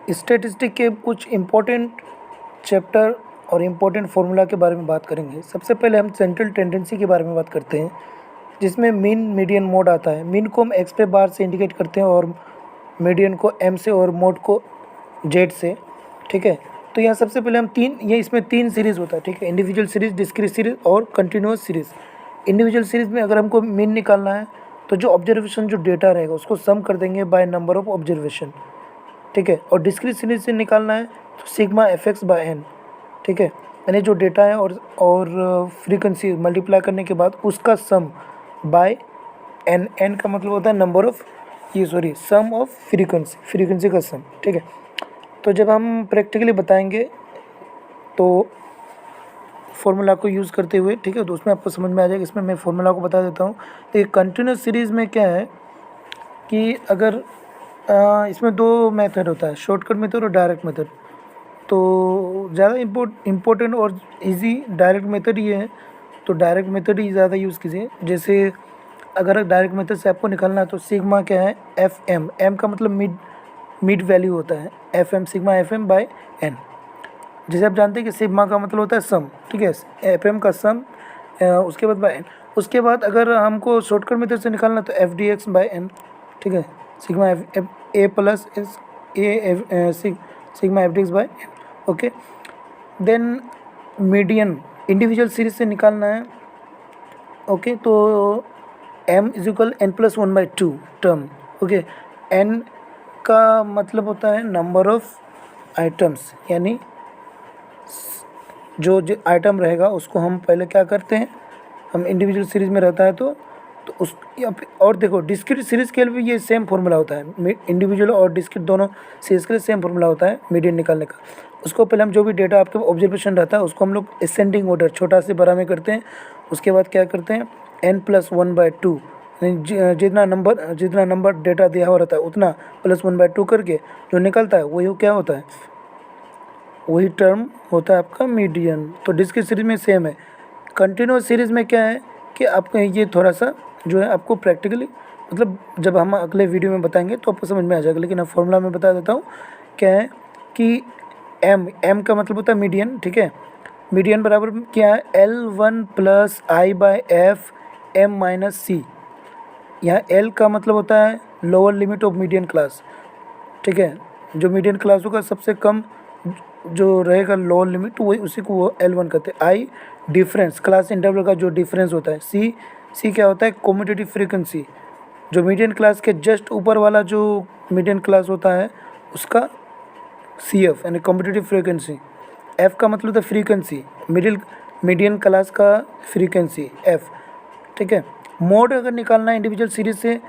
Statistic के कुछ important chapter और इम्पोर्टेंट फार्मूला के बारे में बात करेंगे। सबसे पहले हम सेंट्रल टेंडेंसी के बारे में बात करते हैं, जिसमें मीन, मीडियन, मोड आता है। मीन को हम एक्स पे बार से इंडिकेट करते हैं और मीडियन को एम से और मोड को जेड से। ठीक है, तो यहाँ सबसे पहले हम इसमें तीन सीरीज़ होता है। ठीक है, इंडिविजुअल सीरीज़, डिस्क्रीट सीरीज़ और कंटिन्यूस सीरीज़। इंडिविजुअल सीरीज़ में अगर हमको मीन निकालना है तो जो ऑब्जर्वेशन जो डेटा रहेगा उसको सम कर देंगे बाय नंबर ऑफ ऑब्जर्वेशन। ठीक है, और डिस्क्रीट सीरीज से निकालना है तो sigma F x by n. ठीक है, यानी जो डेटा है और फ्रीक्वेंसी मल्टीप्लाई करने के बाद उसका सम बाय एन। एन का मतलब होता है number of sum of frequency का सम। ठीक है, तो जब हम प्रैक्टिकली बताएंगे तो फॉर्मूला को यूज़ करते हुए, ठीक है, तो उसमें आपको समझ में आ जाएगा। इसमें मैं फॉर्मूला को बता देता हूँ। तो ये कंटिन्यूस सीरीज़ में क्या है कि अगर इसमें दो मेथड होता है, शॉर्टकट मेथड और डायरेक्ट मेथड। तो ज़्यादा इम्पोर्टेंट और इजी डायरेक्ट मेथड ये है, तो डायरेक्ट मेथड ही ज़्यादा यूज़ कीजिए। जैसे अगर डायरेक्ट मेथड से आपको निकालना है तो सिग्मा क्या है, एफ एम। एम का मतलब मिड वैल्यू होता है, f m, sigma f m by n. जैसे आप जानते हैं कि सिग्मा का मतलब होता है सम। ठीक है, एफ एम का सम, उसके बाद बाई एन। उसके बाद अगर हमको शॉर्टकट मेथड से निकालना तो f D x by n. ठीक है, sigma f a plus s a sigma F D x by n. Okay, then median individual series से निकालना है। ओके, तो m is equal n plus one by two term. Okay, n का मतलब होता है नंबर ऑफ आइटम्स, यानी जो आइटम रहेगा उसको हम पहले क्या करते हैं, हम इंडिविजुअल सीरीज़ में रहता है तो उस और देखो डिस्क्रीट सीरीज़ के लिए भी ये सेम फार्मूला होता है। इंडिविजुअल और डिस्क्रीट दोनों सीरीज़ के लिए सेम फार्मूला होता है मीडियन निकालने का। उसको पहले हम जो भी डेटा आपके ऑब्जर्वेशन रहता है उसको हम लोग असेंडिंग ऑर्डर छोटा से बड़ा में करते हैं। उसके बाद क्या करते हैं, N plus one by two, जितना नंबर डेटा दिया हुआ रहता है उतना प्लस वन बाई टू करके जो निकलता है वही क्या होता है, वही टर्म होता है आपका मीडियन। तो डिस्क्रीट सीरीज में सेम है। कंटिन्यूस सीरीज़ में क्या है कि आपको ये थोड़ा सा जो है आपको प्रैक्टिकली, मतलब जब हम अगले वीडियो में बताएंगे तो आपको समझ में आ जाएगा, लेकिन अब फॉर्मूला में बता देता हूँ। क्या है कि एम का मतलब होता है मीडियन। ठीक है, मीडियन बराबर क्या है, L one plus I by F M minus C. यहाँ एल का मतलब होता है lower limit of median class. ठीक है, जो मीडियन क्लास होगा सबसे कम जो रहेगा लोअर लिमिट, वही उसी को वो L1 कहते हैं। आई डिफरेंस, क्लास इंटरवल का जो डिफरेंस होता है। सी क्या होता है, कम्यूटेटिव फ्रीक्वेंसी, जो मीडियन क्लास के जस्ट ऊपर वाला जो मीडियन क्लास होता है उसका CF यानी कम्यूटेटिव फ्रीक्वेंसी। एफ का मतलब होता है फ्रीक्वेंसी, मीडियन क्लास का फ्रीक्वेंसी एफ। ठीक है, मोड अगर निकालना है इंडिविजुअल सीरीज से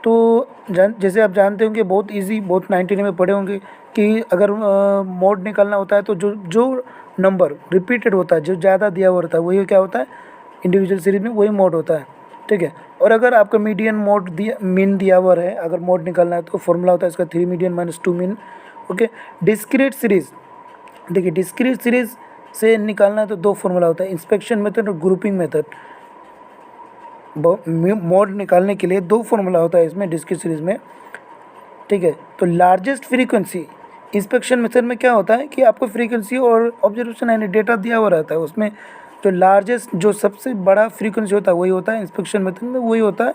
तो जैसे आप जानते होंगे, बहुत इजी, बहुत 99 में पढ़े होंगे कि अगर मोड निकालना होता है तो जो नंबर रिपीटेड होता है, जो ज़्यादा दिया हुआ रहता है वही क्या होता है इंडिविजुअल सीरीज में, वही मोड होता है। ठीक है, और अगर आपका मीडियन मीन दिया हुआ है, अगर मोड निकालना है तो फॉर्मूला होता है इसका 3 median minus 2 mean. Okay, discrete series, देखिए डिस्क्रीट सीरीज से निकालना है तो दो फॉर्मूला होता है, इंस्पेक्शन मेथड और ग्रुपिंग मेथड। मोड निकालने के लिए दो फॉर्मूला होता है इसमें डिस्क्रीट सीरीज में। ठीक है, तो लार्जेस्ट फ्रीक्वेंसी इंस्पेक्शन मेथड में क्या होता है कि आपको फ्रीक्वेंसी और ऑब्जर्वेशन यानी डेटा दिया हुआ रहता है, उसमें जो लार्जेस्ट जो सबसे बड़ा फ्रीक्वेंसी होता है वही होता है इंस्पेक्शन मेथड में, वही होता है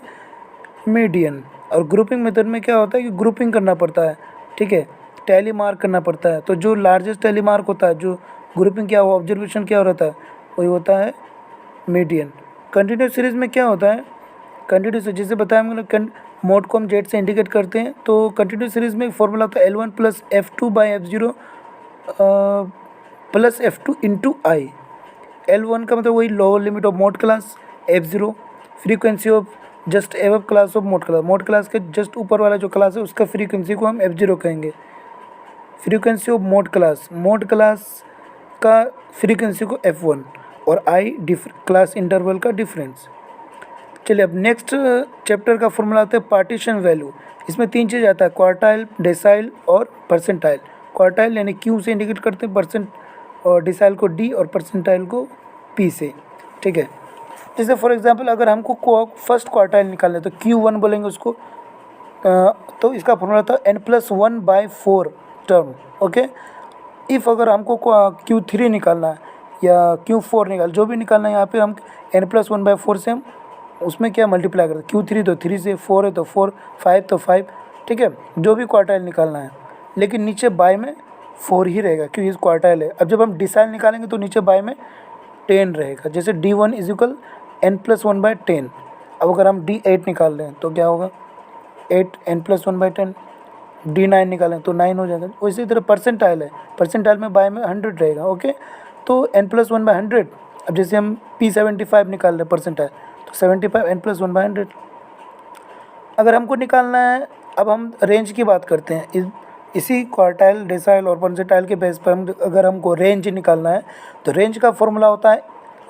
मीडियन। और ग्रुपिंग मेथड में क्या होता है कि ग्रुपिंग करना पड़ता है। ठीक है, टैली मार्क करना पड़ता है, तो जो लार्जेस्ट टैली मार्क होता है, जो ग्रुपिंग क्या हो, ऑब्जर्वेशन क्या रहता है, वही होता है मीडियन। कंटिन्यूस सीरीज में क्या होता है, कंटिन्यूस जैसे बताया हम मोड को हम जेड से इंडिकेट करते हैं, तो कंटिन्यूस सीरीज में फॉर्मूला होता है L1 plus F2 by F0 plus F2 into I. L1 का मतलब वही lower limit of mode class, F0 frequency of just एव क्लास ऑफ मोड क्लास के जस्ट ऊपर वाला जो क्लास है उसका फ्रीक्वेंसी को हम F0 कहेंगे। फ्रीक्वेंसी ऑफ मोड क्लास का फ्रीक्वेंसी को F1 और आई क्लास इंटरवल का डिफरेंस। चलिए अब नेक्स्ट चैप्टर का फॉर्मूला आता है पार्टीशन वैल्यू। इसमें तीन चीज़ आता है, क्वार्टाइल, डेसाइल और परसेंटाइल। क्वार्टाइल यानी Q से इंडिकेट करते हैं, परसेंट और डिसाइल को D और परसेंटाइल को P से। ठीक है, जैसे फॉर एग्जांपल अगर हमको फर्स्ट क्वार्टाइल निकालना है तो Q1 बोलेंगे उसको, तो इसका फॉर्मूला था N+1/4 टर्म, ओके। इफ़ अगर हमको Q3 निकालना है या Q4 जो भी निकालना है, यहाँ पे हम n+1/4 से हम उसमें क्या मल्टीप्लाई करते हैं, Q3 तो 3 से, 4 है तो 4, 5 तो 5, ठीक है, जो भी क्वार्टाइल निकालना है। लेकिन नीचे बाय में 4 ही रहेगा क्योंकि इस क्वार्टाइल है। अब जब हम डिसाइल निकालेंगे तो नीचे बाय में 10 रहेगा, जैसे D1 = n+1/10। अब अगर हम D8 निकाल रहे हैं तो क्या होगा, 8 n+1/10। D9 निकालें तो 9 हो जाएगा। उसी तरह परसेंटाइल है, परसेंटाइल में बाय में 100 रहेगा, ओके। तो n+1/100। अब जैसे हम P75 निकाल रहे हैं परसेंटाइल, तो 75 n+1/100। अगर हमको निकालना है, अब हम रेंज की बात करते हैं। इसी क्वार्टाइल, डेसाइल और परसेंटाइल के बेस पर हम अगर हमको रेंज निकालना है तो रेंज का फॉर्मूला होता है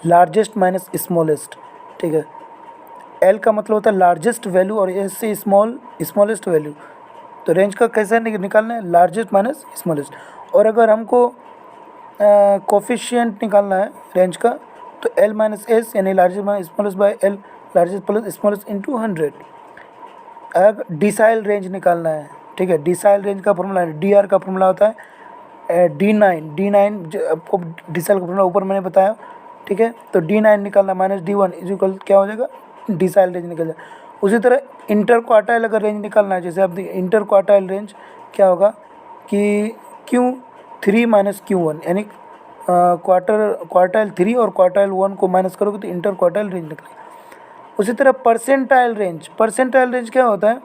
लार्जेस्ट माइनस स्मॉलेस्ट, ठीक है। एल का मतलब होता है लार्जेस्ट वैल्यू और एस से स्मॉलेस्ट वैल्यू। तो रेंज का कैसे निकालना है, लार्जेस्ट माइनस स्मॉलेस्ट। और अगर हमको कोफिशिएंट निकालना है रेंज का, तो एल माइनस एस यानी largest minus smallest by L, largest plus smallest into 100। अगर डिसाइल रेंज निकालना है, ठीक है, डिसाइल रेंज का फॉर्मूला है, डी आर का फॉर्मूला होता है D9 आपको डिसाइल का फॉर्मूला ऊपर मैंने बताया, ठीक है। तो D9 निकालना माइनस D1 इक्वल क्या हो जाएगा, डिसाइल रेंज निकल जाए। उसी तरह इंटर क्वार्टाइल अगर रेंज निकालना है, जैसे आप देखिए इंटर क्वार्टाइल रेंज क्या होगा कि Q3 माइनस Q1 यानी क्वार्टाइल 3 और क्वार्टाइल 1 को माइनस करोगे तो इंटर क्वार्टाइल रेंज निकलेगा। उसी तरह परसेंटाइल रेंज क्या होता है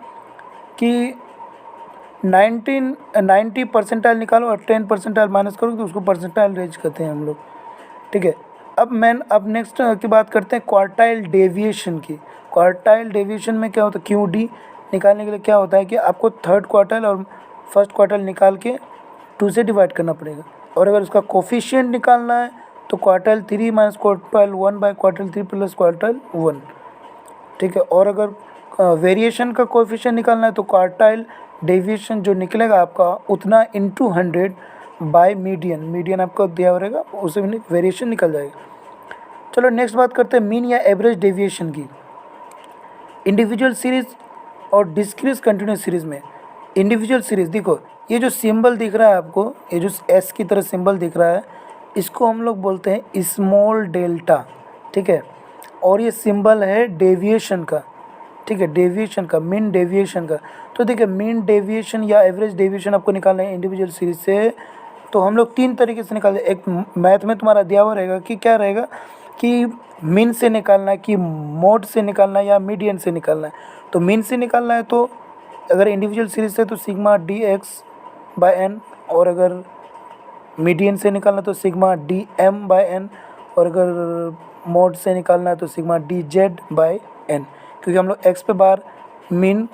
कि 90 परसेंटाइल निकालो और 10 परसेंटाइल माइनस करोगे तो उसको परसेंटाइल रेंज कहते हैं हम लोग, ठीक है। अब नेक्स्ट की बात करते हैं क्वार्टाइल डेविएशन की। क्वार्टाइल डेविएशन में क्या होता है, QD निकालने के लिए क्या होता है कि आपको थर्ड क्वार्टाइल और फर्स्ट क्वार्टाइल निकाल के 2 से डिवाइड करना पड़ेगा। और अगर उसका कोफिशिएंट निकालना है तो quartile 3 minus quartile 1 by quartile 3 plus quartile 1, ठीक है। और अगर वेरिएशन का कोफिशिएंट निकालना है तो क्वार्टाइल डेविएशन जो निकलेगा आपका उतना इंटू 100 बाय मीडियन आपको दिया रहेगा, उसे वेरिएशन निकल जाएगा। चलो नेक्स्ट बात करते हैं मीन या एवरेज डेविएशन की। इंडिविजुअल सीरीज़ और डिस्क्रीट कंटिन्यूस सीरीज़ में, इंडिविजुअल सीरीज़ देखो, ये जो सिंबल दिख रहा है आपको, ये जो एस की तरह सिंबल दिख रहा है, इसको हम लोग बोलते हैं स्मॉल डेल्टा, ठीक है। और ये सिंबल है डेविएशन का, ठीक है, डेविएशन का, मीन डेविएशन का। तो देखिए मीन डेविएशन या एवरेज डेविएशन आपको निकालना है इंडिविजुअल सीरीज से, तो हम लोग 3 तरीके से निकालते हैं। एक मैथ में तुम्हारा दिया हुआ रहेगा कि क्या रहेगा कि मीन से निकालना है कि मोड से निकालना है या मीडियन से निकालना है। तो मीन से निकालना है तो अगर इंडिविजुअल सीरीज है तो सिग्मा dx/n, और अगर मीडियन से निकालना तो सिग्मा dm/n, और अगर मोड से निकालना है तो सिग्मा dz/n। क्योंकि हम लोग x पे बार मीन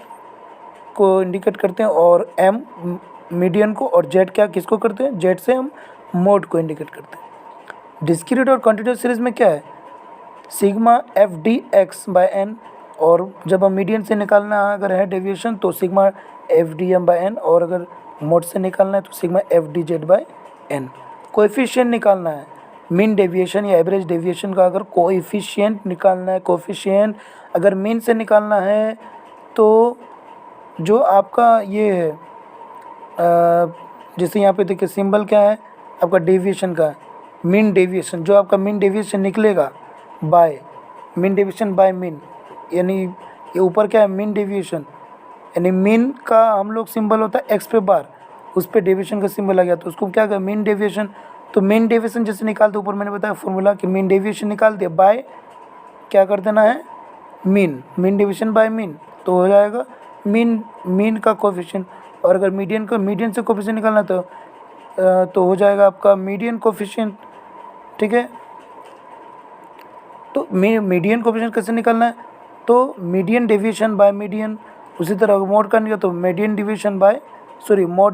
को इंडिकेट करते हैं और m मीडियन को, और z क्या किसको करते हैं, z से हम मोड को इंडिकेट करते हैं। डिस्क्रीट और कंटिन्यूस सीरीज में क्या है, सिग्मा fdx/n, और जब हम मीडियन से निकालना अगर है डेविएशन तो सिग्मा fdm/n, और अगर मोड से निकालना है तो सिग्मा fdz/n। कोएफिशिएंट निकालना है मीन डेविएशन या एवरेज डेविएशन का, अगर कोएफिशिएंट निकालना है, कोएफिशिएंट अगर मीन से निकालना है तो जो आपका ये है जैसे यहाँ पे देखिए सिंबल क्या है आपका डेविएशन का, मीन डेविएशन, जो आपका मीन डेविएशन निकलेगा by mean deviation by mean, यानी ये ऊपर क्या है मीन डेविएशन, यानी मीन का हम लोग सिंबल होता है एक्स पे बार, उस पर डेविएशन का सिंबल आ गया तो उसको क्या कहें मीन डेविएशन। तो मीन डेविएशन जैसे निकालते ऊपर मैंने बताया फॉर्मूला कि मीन डेविएशन निकाल दिया बाय क्या कर देना है मीन डिवीजन बाय मीन, तो हो जाएगा मीन का कोफिशिएंट। और अगर मीडियन से कोफिशिएंट निकालना तो हो जाएगा आपका मीडियन कोफिशिएंट, ठीक है। तो मीडियन कोफिशिएंट कैसे निकालना है, तो मीडियन डेविएशन बाय मीडियन। उसी तरह मोड का निकला तो मोड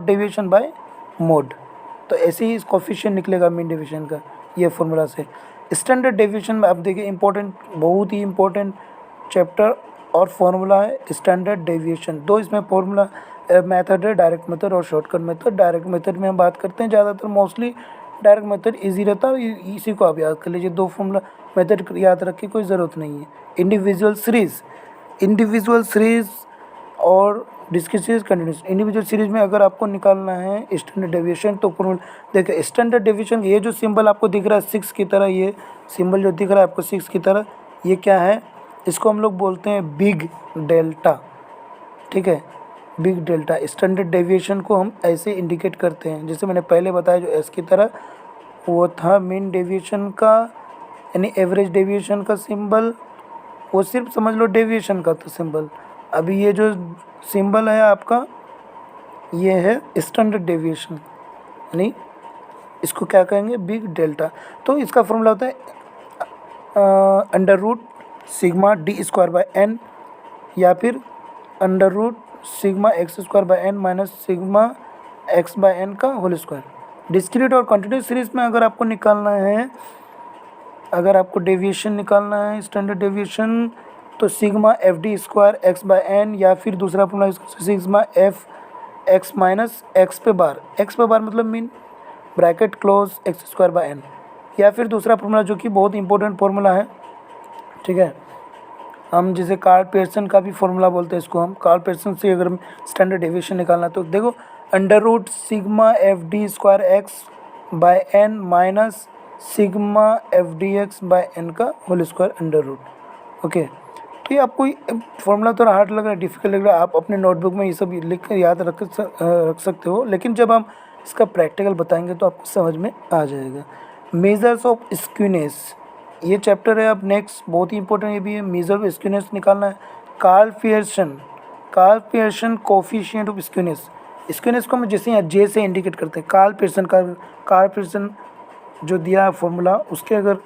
डेविएशन बाय मोड। तो ऐसे ही इस कोफिशिएंट निकलेगा मीन डेविएशन का ये फॉर्मूला से। स्टैंडर्ड डेविएशन में आप देखिए इंपॉर्टेंट, बहुत ही इंपॉर्टेंट चैप्टर और फॉर्मूला है स्टैंडर्ड डेविएशन। दो इसमें फॉर्मूला मेथड है, डायरेक्ट मेथड और शॉर्टकट मेथड। डायरेक्ट मेथड में हम बात करते हैं ज़्यादातर, मोस्टली डायरेक्ट मेथड इजी रहता है, इसी को आप याद कर लीजिए। दो फॉर्मूला मेथड याद रखने की कोई ज़रूरत नहीं है। इंडिविजुअल सीरीज़ और discrete series, continuous. Individual series में अगर आपको निकालना है स्टैंडर्ड डेविएशन तो देखिए स्टैंडर्ड डेविएशन ये जो सिंबल आपको दिख रहा है 6 की तरह, ये सिंबल जो दिख रहा है आपको 6 की तरह, ये क्या है, इसको हम लोग बोलते हैं बिग डेल्टा। ठीक है, बिग डेल्टा। स्टैंडर्ड डेविएशन को हम ऐसे इंडिकेट करते हैं, जैसे मैंने पहले बताया जो एस की तरह वो था मीन डेविएशन का, यानी एवरेज डेविएशन का सिंबल, वो सिर्फ समझ लो डेविएशन का था सिंबल। अभी ये जो सिंबल है आपका ये है स्टैंडर्ड डेविएशन, यानी इसको क्या कहेंगे, बिग डेल्टा। तो इसका फॉर्मूला होता है under root sigma D square by N, या फिर under root sigma X square by N minus sigma X by N का होल स्क्वायर। डिस्क्रीट और कंटिन्यूस सीरीज में अगर आपको निकालना है, अगर आपको डेविएशन निकालना है स्टैंडर्ड डेविएशन, तो sigma F D square X by N, या फिर दूसरा formula sigma F X minus X पे बार मतलब mean bracket close X square by N, या फिर दूसरा फॉर्मूला जो कि बहुत इंपॉर्टेंट फॉर्मूला है, ठीक है, हम जिसे कार्ल पियर्सन का भी फॉर्मूला बोलते हैं इसको, हम कार्ल पियर्सन से अगर स्टैंडर्ड डेविएशन निकालना है तो देखो under root sigma F D square X by N minus sigma F D X by N का whole square under root. Okay, तो ये आपको फॉर्मूला थोड़ा हार्ड लग रहा है, डिफिकल्ट लग रहा है, आप अपने नोटबुक में ये सब लिख कर याद रख सकते हो, लेकिन जब हम इसका प्रैक्टिकल बताएंगे तो आपको समझ में आ जाएगा। मेजर्स ऑफ स्क्यूनेस, ये चैप्टर है अब नेक्स्ट, बहुत ही इंपॉर्टेंट ये भी है। मेजर ऑफ स्क्यूनेस निकालना है। Karl Pearson coefficient of skewness, skewness को हम जैसे यहाँ जे से इंडिकेट करते हैं, कार्ल पियर्सन जो दिया है फॉर्मूला, उसके अगर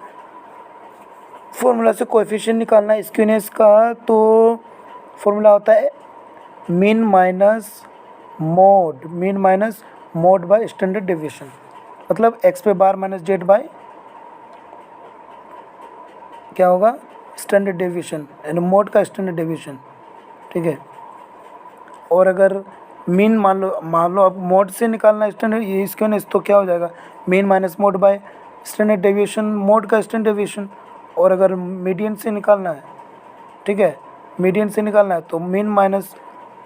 फॉर्मूला से कोएफिशिएंट निकालना है स्क्यूनेस का, तो फॉर्मूला होता है mean minus mode by standard deviation, मतलब एक्स पे बार माइनस जेड बाय क्या होगा, स्टैंडर्ड डेविएशन, यानी मोड का स्टैंडर्ड डेविएशन। ठीक है, और अगर मीन मान लो अब मोड से निकालना स्टैंडर्ड ये स्क्यूनेस, तो क्या हो जाएगा, mean minus mode by standard deviation, mode का स्टैंडर्ड डेविएशन। और अगर मीडियन से निकालना है, ठीक है, मीडियन से निकालना है तो mean minus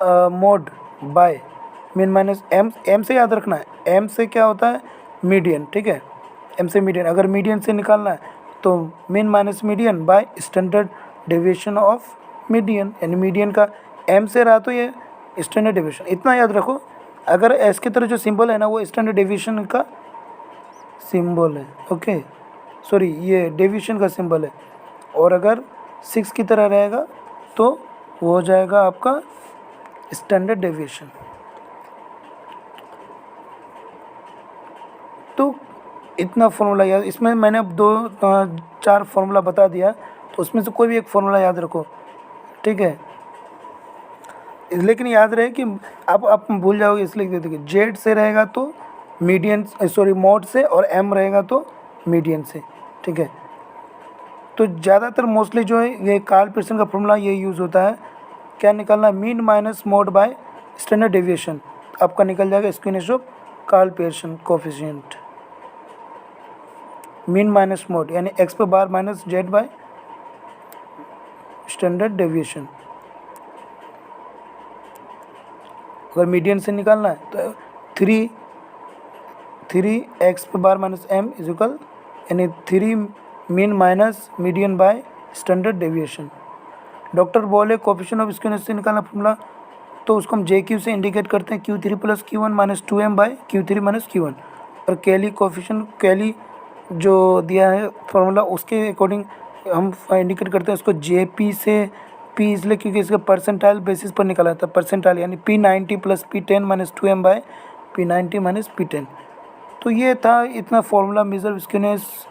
mode by mean minus M से याद रखना है, एम से क्या होता है, मीडियन। ठीक है, एम से मीडियन। अगर मीडियन से निकालना है तो mean minus median by standard deviation of median, यानी मीडियन का एम से रहा तो ये स्टैंडर्ड डेविएशन। इतना याद रखो, अगर एस की तरह जो सिंबल है ना वो स्टैंडर्ड डेविएशन का सिंबल है। ओके, सॉरी ये डेविएशन का सिंबल है, और अगर 6 की तरह रहेगा तो वो हो जाएगा आपका स्टैंडर्ड डेविएशन। तो इतना फॉर्मूला याद, इसमें मैंने अब 2-4 फॉर्मूला बता दिया, तो उसमें से कोई भी एक फॉर्मूला याद रखो। ठीक है, लेकिन याद रहे कि आप भूल जाओगे, इसलिए देखिए जेड से रहेगा तो मीडियन, सॉरी मोड से, और एम रहेगा तो मीडियन से। ठीक है, तो ज़्यादातर मोस्टली जो है ये कार्ल पियर्सन का फॉर्मूला ये यूज़ होता है, क्या निकालना, mean minus mode by standard deviation, आपका निकल जाएगा skewness of Karl Pearson coefficient. Mean minus mode यानी एक्स पे bar minus Z by standard deviation. अगर मीडियन से निकालना है तो 3 एक्स पे bar minus M is equal, यानी 3 mean minus median by standard deviation. Doctor बोले कोफिशिएंट ऑफ स्क्यूनेस से निकालना फॉर्मूला, तो उसको हम जे क्यू से इंडिकेट करते हैं, Q3 plus Q1 minus 2m bye Q3 minus Q1। और कैली कोफिशिएंट, कैली जो दिया है फॉर्मूला उसके अकॉर्डिंग हम इंडिकेट करते हैं उसको JP से, P इसलिए क्योंकि इसका परसेंटाइल बेसिस पर निकाला था, परसेंटाइल यानी P90 plus P10 minus 2m bye P90 minus P10। तो ये था इतना फॉर्मूला मेजर स्क्यूनेस।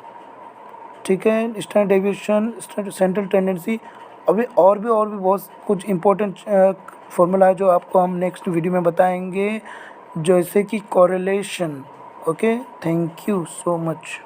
ठीक है, स्टैंडर्ड डेविएशन, सेंट्रल टेंडेंसी, अभी और भी बहुत कुछ इंपॉर्टेंट फॉर्मूला है जो आपको हम नेक्स्ट वीडियो में बताएंगे, जैसे कि correlation. Okay, thank you so much.